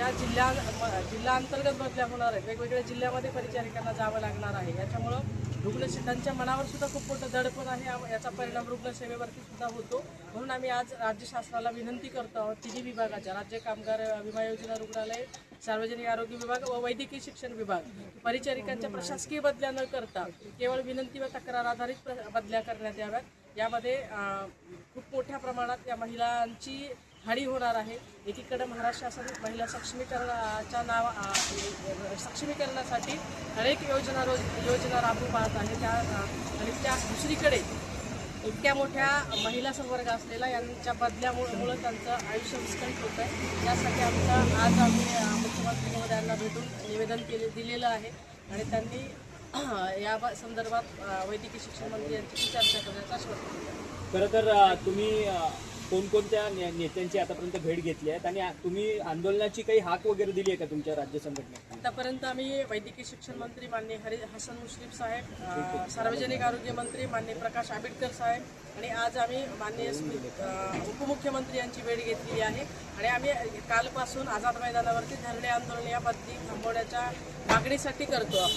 त्या जिल्हा अंतर्गत बदल्या होणार आहेत, वेगवेगळ्या जिल्ह्यामध्ये परिचारिकांना जावं लागणार आहे. याच्यामुळं रुग्णसेवांच्या मनावर सुद्धा खूप मोठं दडपण आहे. याचा परिणाम रुग्णसेवेवरती सुद्धा होतो. म्हणून आम्ही आज राज्य शासनाला विनंती करतो आहोत, तिन्ही विभागाच्या राज्य कामगार विमा योजना रुग्णालय, सार्वजनिक आरोग्य विभाग व वैद्यकीय शिक्षण विभाग परिचारिकांच्या प्रशासकीय बदल्या न करता केवळ विनंती व तक्रार आधारित बदल्या करण्यात याव्यात. यामध्ये खूप मोठ्या प्रमाणात या महिलांची हानी होणार आहे. एकीकडे महाराष्ट्र शासन महिला सक्षमीकरणासाठी अनेक योजना राबवू पाहत आहे. त्या दुसरीकडे इतक्या मोठ्या महिला संवर्ग असलेला यांच्या बदल्यामुळे त्यांचं आयुष्य विस्कळीत होत आहे. यासाठी आज आम्ही मुख्यमंत्री महोदयांना भेटून निवेदन दिलेलं आहे आणि त्यांनी या संदर्भात वैद्यकीय शिक्षण मंत्री यांची चर्चा करण्याचं आश्वासन दिलं. खरं तर तुम्ही कोणकोणत्या नेत्यांची आतापर्यंत भेट घेतली आहेत आणि तुम्ही आंदोलनाची काही हाक वगैरे दिली आहे का तुमच्या राज्य संघटनेत? आतापर्यंत आम्ही वैद्यकीय शिक्षण मंत्री माननीय हसन मुश्रीफ साहेब, सार्वजनिक आरोग्य मंत्री माननीय प्रकाश आंबेडकर साहेब आणि आज आम्ही माननीय उपमुख्यमंत्री यांची भेट घेतलेली आहे आणि आम्ही कालपासून आझाद मैदानावरती धरणे आंदोलन या बदली थांबवण्याच्या मागणीसाठी करतो.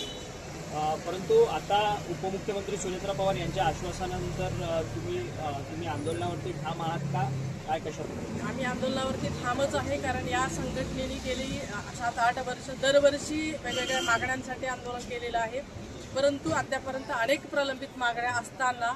परंतु आता उपमुख्यमंत्री सुनेत्रा पवार यांच्या आश्वासनानंतर तुम्ही आंदोलनावरती ठाम आहात का? काय कशा? आम्ही आंदोलनावरती ठामच आहे, कारण या संघटनेने गेली 7-8 वर्ष दरवर्षी वेगवेगळ्या मागण्यांसाठी आंदोलन केलेलं आहे. परंतु अद्यापर्यंत अनेक प्रलंबित मागण्या असताना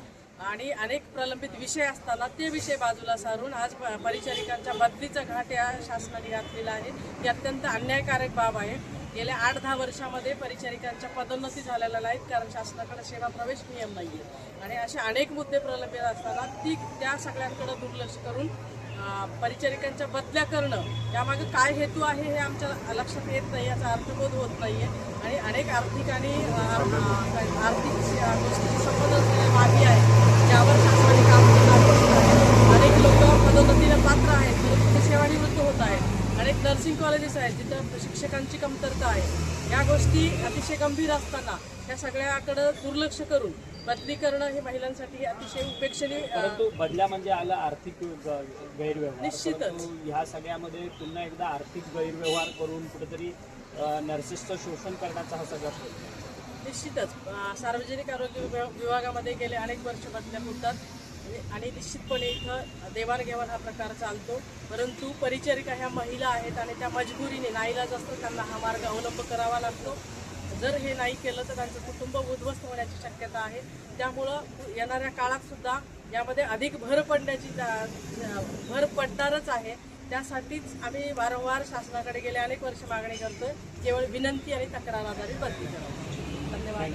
आणि अनेक प्रलंबित विषय असताना ते विषय बाजूला सारून आज परिचारिकांच्या बदलीचा घाट या शासनाने घातलेला आहे. ही अत्यंत अन्यायकारक बाब आहे. गेल्या 8-10 वर्षामध्ये परिचारिकांच्या पदोन्नती झालेल्या नाहीत, कारण शासनाकडे सेवा प्रवेश नियम नाही आहे आणि असे अनेक मुद्दे प्रलंबित असताना त्या सगळ्यांकडे दुर्लक्ष करून परिचारिकांच्या बदल्या करणं यामागे काय हेतू आहे हे आमच्या लक्षात येत नाही. याचा अर्थबोध होत नाही आहे आणि अनेक आर्थिक आणि आर्थिक गोष्टीशी संबंध असलेल्या बाबी आहेत ज्यावर शासनाने काम केलं आहे. अनेक लोक पदोन्नतीला पात्र आहेत परंतु ते सेवानिवृत्त होत आहेत. अनेक नर्सिंग कॉलेजेस आहेत जिथं शिक्षकांची कमतरता आहे. या गोष्टी अतिशय गंभीर असताना त्या सगळ्याकडे दुर्लक्ष करून बदली करणं हे महिलांसाठी अतिशय उपेक्षणीय. परंतु बदल्या म्हणजे आला आर्थिक गैरव्यवहार. निश्चितच ह्या सगळ्यामध्ये पुन्हा एकदा आर्थिक गैरव्यवहार करून कुठेतरी नर्सेसचं शोषण करण्याचा हा सगळा. निश्चितच सार्वजनिक आरोग्य विभागामध्ये गेले अनेक वर्ष बदल्या होतात आणि निश्चितपणे इथं देवाणघेवाण हा प्रकार चालतो. परंतु परिचारिका ह्या महिला आहेत आणि त्या मजबुरीने नाईलाज असतो त्यांना हा मार्ग अवलंब करावा लागतो. जर हे नाही केलं तर त्यांचं कुटुंब उद्ध्वस्त होण्याची शक्यता आहे. त्यामुळं येणाऱ्या काळात सुद्धा यामध्ये अधिक भर पडणारच आहे. त्यासाठीच आम्ही वारंवार शासनाकडे गेले अनेक वर्ष मागणी करतोय, केवळ विनंती आणि तक्रार आधारित बदली करावी. धन्यवाद.